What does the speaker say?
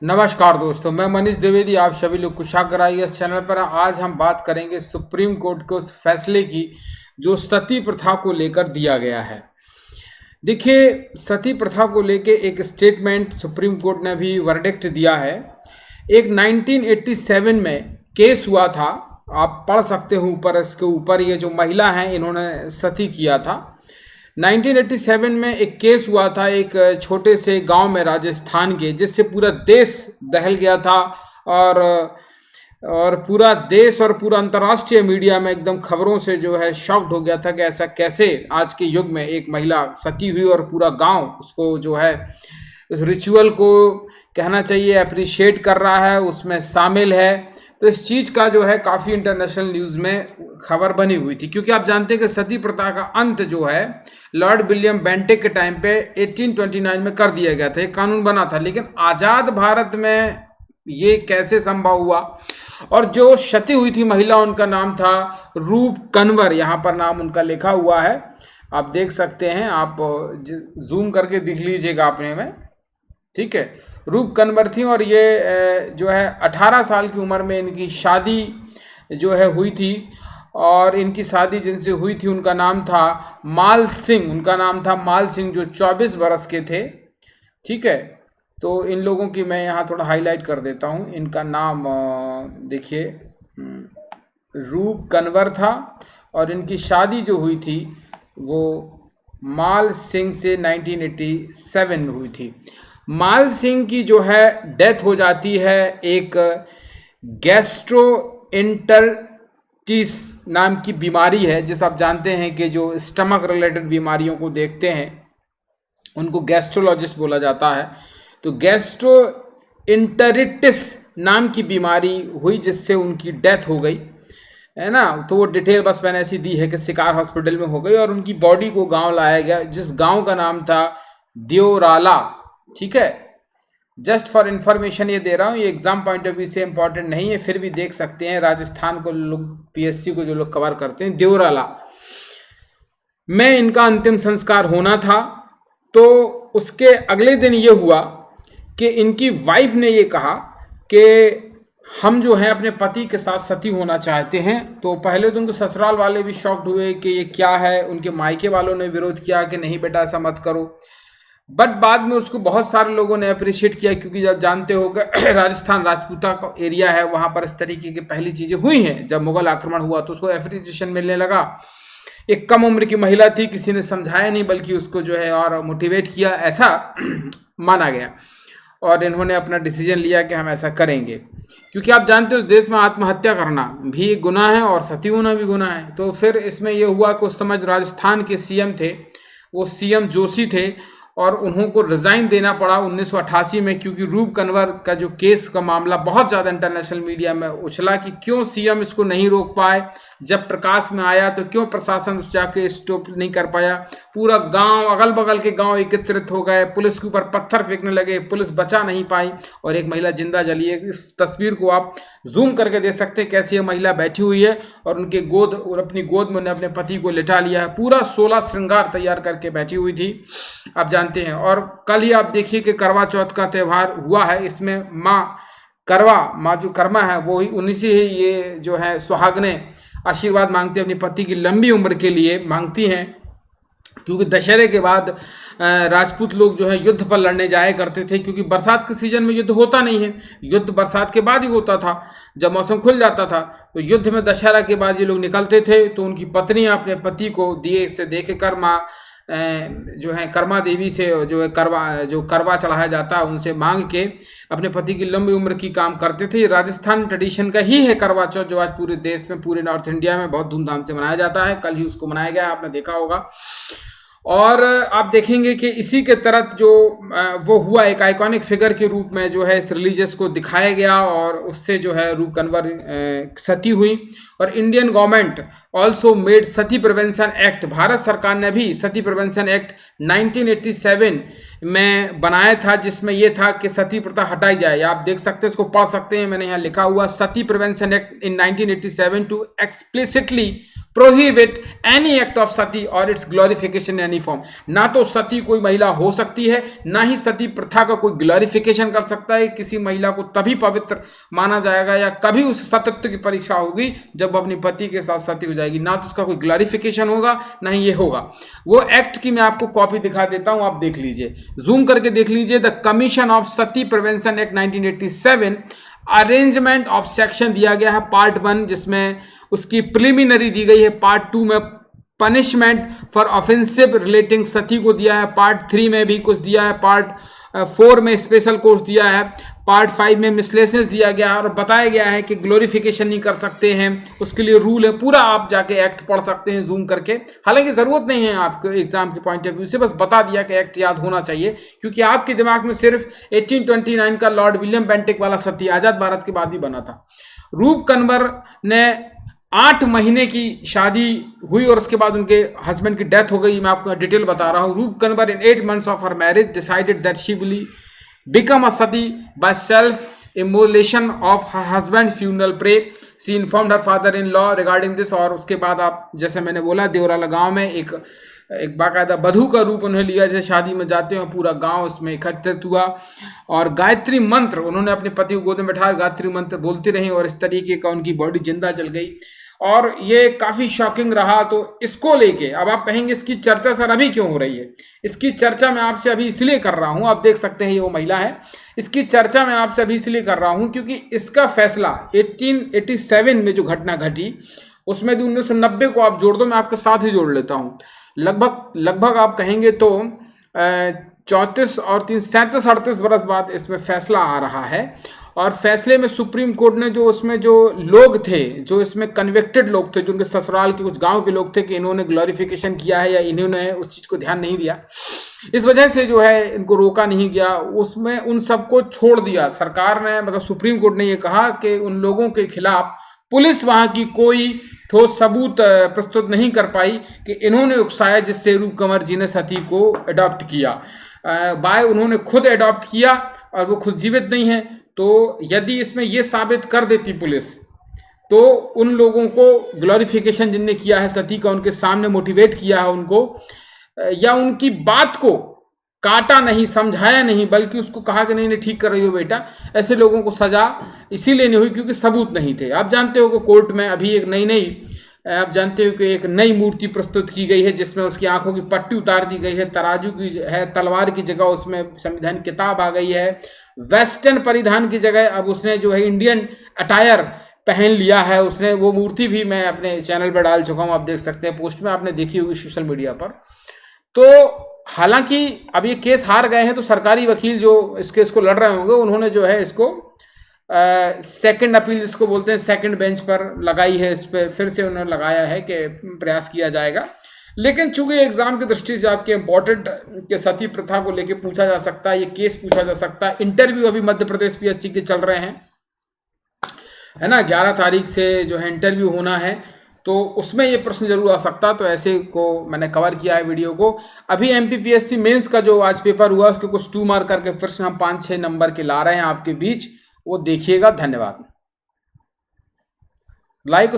नमस्कार दोस्तों, मैं मनीष द्विवेदी। आप सभी लोग कुशाग्र आइए इस चैनल पर। आज हम बात करेंगे सुप्रीम कोर्ट के उस फैसले की जो सती प्रथा को लेकर दिया गया है। देखिए, सती प्रथा को लेकर एक स्टेटमेंट सुप्रीम कोर्ट ने भी वर्डिक्ट दिया है। एक 1987 में केस हुआ था, आप पढ़ सकते हो ऊपर। इसके ऊपर ये जो महिला हैं इन्होंने सती किया था। 1987 में एक केस हुआ था एक छोटे से गांव में राजस्थान के, जिससे पूरा देश दहल गया था और पूरा देश और पूरा अंतर्राष्ट्रीय मीडिया में एकदम खबरों से जो है शॉक्ड हो गया था कि ऐसा कैसे आज के युग में एक महिला सती हुई और पूरा गांव उसको जो है उस रिचुअल को कहना चाहिए अप्रिशिएट कर रहा है, उसमें शामिल है। तो इस चीज़ का जो है काफ़ी इंटरनेशनल न्यूज़ में खबर बनी हुई थी, क्योंकि आप जानते हैं कि सती प्रथा का अंत जो है लॉर्ड विलियम बेंटिक के टाइम पे 1829 में कर दिया गया था, एक कानून बना था। लेकिन आज़ाद भारत में ये कैसे संभव हुआ? और जो सती हुई थी महिला, उनका नाम था रूप कंवर। यहाँ पर नाम उनका लिखा हुआ है, आप देख सकते हैं। आप जूम करके दिख लीजिएगा अपने में, ठीक है। रूप कंवर थी और ये जो है 18 साल की उम्र में इनकी शादी जो है हुई थी। और इनकी शादी जिनसे हुई थी उनका नाम था माल सिंह। उनका नाम था माल सिंह, जो 24 बरस के थे, ठीक है। तो इन लोगों की मैं यहाँ थोड़ा हाईलाइट कर देता हूँ। इनका नाम देखिए रूप कंवर था और इनकी शादी जो हुई थी वो माल सिंह से 1987 में हुई थी। माल सिंह की जो है डेथ हो जाती है एक गैस्ट्रोएंटेरिटिस नाम की बीमारी है, जिस आप जानते हैं कि जो स्टमक रिलेटेड बीमारियों को देखते हैं उनको गैस्ट्रोलॉजिस्ट बोला जाता है। तो गैस्ट्रोएंटेरिटिस नाम की बीमारी हुई जिससे उनकी डेथ हो गई, है ना। तो वो डिटेल बस मैंने ऐसी दी है कि शिकार हॉस्पिटल में हो गई और उनकी बॉडी को गांव लाया गया, जिस गांव का नाम था देवराला, ठीक है। जस्ट फॉर इंफॉर्मेशन ये दे रहा हूँ, ये एग्जाम पॉइंट ऑफ व्यू से इंपॉर्टेंट नहीं है, फिर भी देख सकते हैं। राजस्थान को लोग पीएससी को जो लोग कवर करते हैं, देवराला में इनका अंतिम संस्कार होना था। तो उसके अगले दिन ये हुआ कि इनकी वाइफ ने ये कहा कि हम जो है अपने पति के साथ सती होना चाहते हैं। तो पहले तो उनके ससुराल वाले भी शॉक्ड हुए कि ये क्या है। उनके मायके वालों ने विरोध किया कि नहीं बेटा ऐसा मत करो, बट बाद में उसको बहुत सारे लोगों ने अप्रिशिएट किया, क्योंकि जब जानते हो कि राजस्थान राजपूता का एरिया है, वहाँ पर इस तरीके की पहली चीज़ें हुई हैं। जब मुगल आक्रमण हुआ तो उसको अप्रिसिएशन मिलने लगा। एक कम उम्र की महिला थी, किसी ने समझाया नहीं बल्कि उसको जो है और मोटिवेट किया, ऐसा माना गया। और इन्होंने अपना डिसीजन लिया कि हम ऐसा करेंगे, क्योंकि आप जानते हो उस देश में आत्महत्या करना भी एक गुनाह है और सती होना भी गुनाह है। तो फिर इसमें यह हुआ कि उस समय राजस्थान के सीएम थे, वो सीएम जोशी थे, और उनको रिज़ाइन देना पड़ा 1988 में, क्योंकि रूप कंवर का जो केस का मामला बहुत ज़्यादा इंटरनेशनल मीडिया में उछला कि क्यों सीएम इसको नहीं रोक पाए। जब प्रकाश में आया तो क्यों प्रशासन उस जाके स्टॉप नहीं कर पाया। पूरा गांव, अगल बगल के गांव एकत्रित हो गए, पुलिस के ऊपर पत्थर फेंकने लगे, पुलिस बचा नहीं पाई और एक महिला जिंदा जली है। इस तस्वीर को आप जूम करके देख सकते हैं, कैसी ये महिला बैठी हुई है और उनके गोद और अपनी गोद में उन्हें अपने पति को लिटा लिया है। पूरा 16 श्रृंगार तैयार करके बैठी हुई थी, आप जानते हैं। और कल ही आप देखिए कि करवा चौथ का त्यौहार हुआ है, इसमें माँ जो कर्मा है वो ही उन्हीं से ही ये जो है सुहागने आशीर्वाद मांगती है, अपनी पति की लंबी उम्र के लिए मांगती हैं। क्योंकि दशहरे के बाद राजपूत लोग जो है युद्ध पर लड़ने जाया करते थे, क्योंकि बरसात के सीजन में युद्ध होता नहीं है। युद्ध बरसात के बाद ही होता था, जब मौसम खुल जाता था। तो युद्ध में दशहरा के बाद ये लोग निकलते थे, तो उनकी पत्नियां अपने पति को दिए से देख कर माँ जो है कर्मा देवी से जो है करवा चढ़ाया जाता है, उनसे मांग के अपने पति की लंबी उम्र की काम करते थे। राजस्थान ट्रेडिशन का ही है करवा चौथ, जो आज पूरे देश में, पूरे नॉर्थ इंडिया में बहुत धूमधाम से मनाया जाता है। कल ही उसको मनाया गया, आपने देखा होगा। और आप देखेंगे कि इसी के तहत जो वो हुआ, एक आइकॉनिक फिगर के रूप में जो है इस रिलीजियस को दिखाया गया और उससे जो है रूप कंवर सती हुई। और इंडियन गवर्नमेंट ऑल्सो मेड सती प्रिवेंशन एक्ट, भारत सरकार ने भी सती प्रिवेंशन एक्ट 1987 में बनाया था, जिसमें यह था कि सती प्रथा हटाई जाए। आप देख सकते हैं, इसको पढ़ सकते हैं, मैंने यहाँ लिखा हुआ Sati prevention act in 1987 to explicitly prohibit any act of sati और its glorification in any form. ना तो सती कोई महिला हो सकती है, ना ही सती प्रथा का कोई ग्लोरिफिकेशन कर सकता है। किसी महिला को तभी पवित्र माना जाएगा या कभी उस सतत्व की परीक्षा होगी जब अपने पति के साथ सती हो जाएगी। ना तो उसका कोई ग्लोरिफिकेशन होगा, ना ही ये होगा। वो एक्ट की मैं आपको कॉपी दिखा देता हूं, आप देख लीजिए, जूम करके देख लीजिए। The commission of Sati prevention act 1987 arrangement of section दिया गया है पार्ट 1, जिसमें उसकी प्रिलिमिनरी दी गई है। पार्ट 2 में पनिशमेंट फॉर ऑफेंसिव रिलेटिंग सती को दिया है। पार्ट 3 में भी कुछ दिया है। पार्ट 4 में स्पेशल कोर्स दिया है। पार्ट 5 में मिसलेसेस दिया गया है और बताया गया है कि ग्लोरिफिकेशन नहीं कर सकते हैं, उसके लिए रूल है। पूरा आप जाके एक्ट पढ़ सकते हैं जूम करके। हालांकि ज़रूरत नहीं है आपको एग्जाम के पॉइंट ऑफ व्यू से, बस बता दिया कि एक्ट याद होना चाहिए, क्योंकि आपके दिमाग में सिर्फ 1829 का लॉर्ड विलियम बेंटिक वाला सती आज़ाद भारत के बाद ही बना था। रूप कन्वर ने 8 महीने की शादी हुई और उसके बाद उनके हस्बैंड की डेथ हो गई। मैं आपको डिटेल बता रहा हूँ। Roop Kanwar in 8 months of her marriage decided that she will become a sati by self immolation of her husband funeral pyre. She informed her father in law regarding this. और उसके बाद आप जैसे मैंने बोला, देवराला गांव में एक बाकायदा बधू का रूप उन्हें लिया, जैसे शादी में जाते हैं, पूरा गांव उसमें एकत्रित हुआ और गायत्री मंत्र उन्होंने अपने पति को गोद में बैठा गायत्री मंत्र बोलती रही और इस तरीके का उनकी बॉडी जिंदा जल गई और ये काफ़ी शॉकिंग रहा। तो इसको लेके अब आप कहेंगे इसकी चर्चा सर अभी क्यों हो रही है? इसकी चर्चा मैं आपसे अभी इसलिए कर रहा हूँ, आप देख सकते हैं ये वो महिला है। इसकी चर्चा मैं आपसे अभी इसलिए कर रहा हूँ क्योंकि इसका फैसला 1887 में जो घटना घटी उसमें 1990 को आप जोड़ दो, मैं आपके साथ ही जोड़ लेता हूँ। लगभग आप कहेंगे तो 34 और 37-38 बरस बाद इसमें फैसला आ रहा है। और फैसले में सुप्रीम कोर्ट ने जो उसमें जो लोग थे, जो इसमें कन्विक्टेड लोग थे, जो उनके ससुराल के कुछ गांव के लोग थे, कि इन्होंने ग्लोरिफिकेशन किया है या इन्होंने उस चीज़ को ध्यान नहीं दिया, इस वजह से जो है इनको रोका नहीं गया। उसमें उन सबको छोड़ दिया सरकार ने, मतलब सुप्रीम कोर्ट ने ये कहा कि उन लोगों के खिलाफ पुलिस वहाँ की कोई ठोस सबूत प्रस्तुत नहीं कर पाई कि इन्होंने उकसाया जिससे रूप कंवर जी ने सती को अडॉप्ट किया। बाय उन्होंने खुद अडॉप्ट किया और वो खुद जीवित नहीं है। तो यदि इसमें ये साबित कर देती पुलिस तो उन लोगों को ग्लोरिफिकेशन जिनने किया है सती का, उनके सामने मोटिवेट किया है उनको, या उनकी बात को काटा नहीं, समझाया नहीं, बल्कि उसको कहा कि नहीं नहीं ठीक कर रही हो बेटा, ऐसे लोगों को सजा इसीलिए नहीं हुई क्योंकि सबूत नहीं थे। आप जानते हो कि कोर्ट में अभी आप जानते हो कि एक नई मूर्ति प्रस्तुत की गई है जिसमें उसकी आंखों की पट्टी उतार दी गई है, तराजू की है, तलवार की जगह उसमें संविधान किताब आ गई है, वेस्टर्न परिधान की जगह अब उसने जो है इंडियन अटायर पहन लिया है उसने। वो मूर्ति भी मैं अपने चैनल पर डाल चुका हूँ, आप देख सकते हैं, पोस्ट में आपने देखी होगी सोशल मीडिया पर। तो हालांकि अब ये केस हार गए हैं तो सरकारी वकील जो इस केस को लड़ रहे होंगे उन्होंने जो है इसको सेकंड अपील जिसको बोलते हैं सेकंड बेंच पर लगाई है, इस पर फिर से उन्होंने लगाया है कि प्रयास किया जाएगा। लेकिन चूंकि एग्जाम की दृष्टि से आपके इम्पोर्टेंट के सती प्रथा को लेकर पूछा जा सकता है, ये केस पूछा जा सकता है। इंटरव्यू अभी मध्य प्रदेश पीएससी के चल रहे हैं, है ना, 11 तारीख से जो है इंटरव्यू होना है, तो उसमें ये प्रश्न जरूर आ सकता। तो ऐसे को मैंने कवर किया है वीडियो को। अभी एमपीपीएससी मेंस का जो आज पेपर हुआ उसके कुछ 2 मार्क करके प्रश्न हम 5-6 नंबर के ला रहे हैं आपके बीच, वो देखिएगा। धन्यवाद। लाइक